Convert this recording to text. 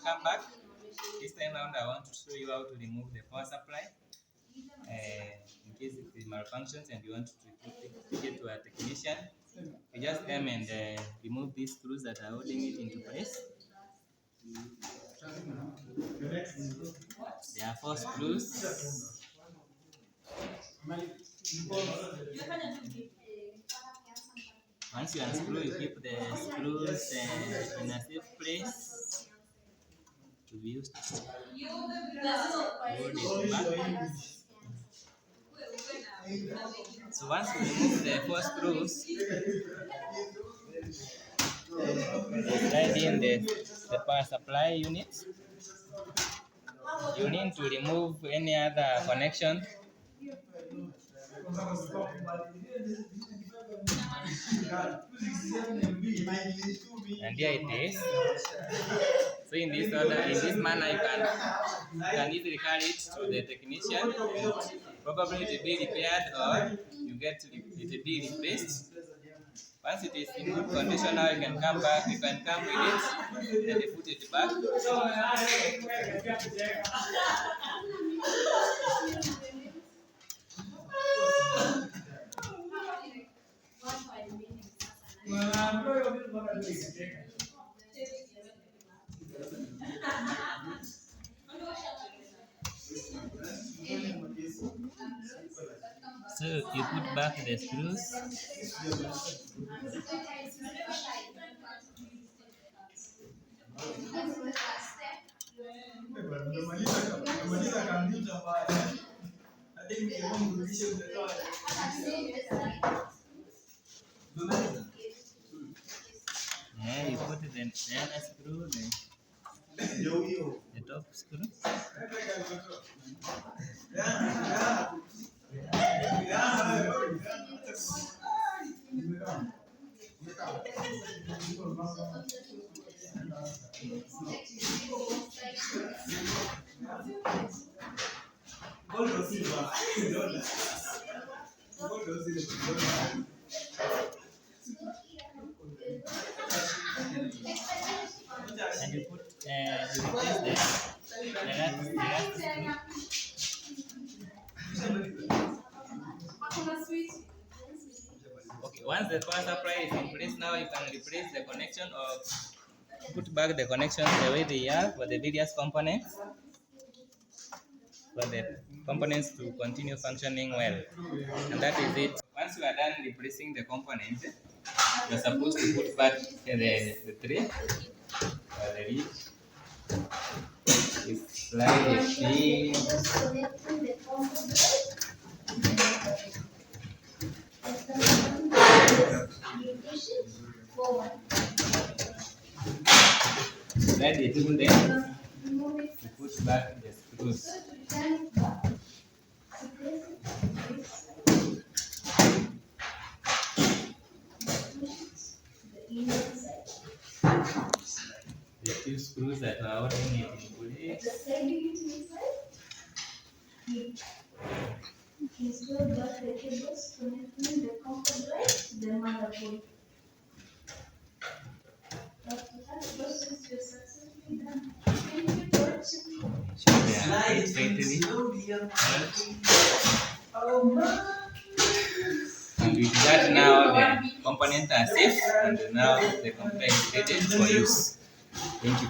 come back. This time around I want to show you how to remove the power supply. In case it malfunctions and you want to take it to a technician, you just come and remove these screws that are holding it into place. There are 4 screws. Once you unscrew, you keep the screws in a safe place to be used. Hold it back. So once you remove the 4 screws, slide in the power supply unit. You need to remove any other connection. And here it is. So in this manner, you can easily carry it to the technician, and probably it will be repaired or you get it will be replaced. Once it is in good condition, now you can come back. You can come with it and put it back. So you put back the screws. Yeah, you put the other screw, the top screw. And you put you replace the last screw. Okay, once the power supply is in place, now you can replace the connection or put back the connections the way they are for the various components, for the components to continue functioning well. And that is it. Once you are done replacing the components, you are supposed to put back the tray or the lid. You slide it in. Slide it in there. You put back the screws. The 2 screws that are holding it in place. Install back the cables connecting the comfort drive to the motherboard. After that process is successfully done. Thank you for And with that, now the components are safe, and now the computer is ready for use. Thank you.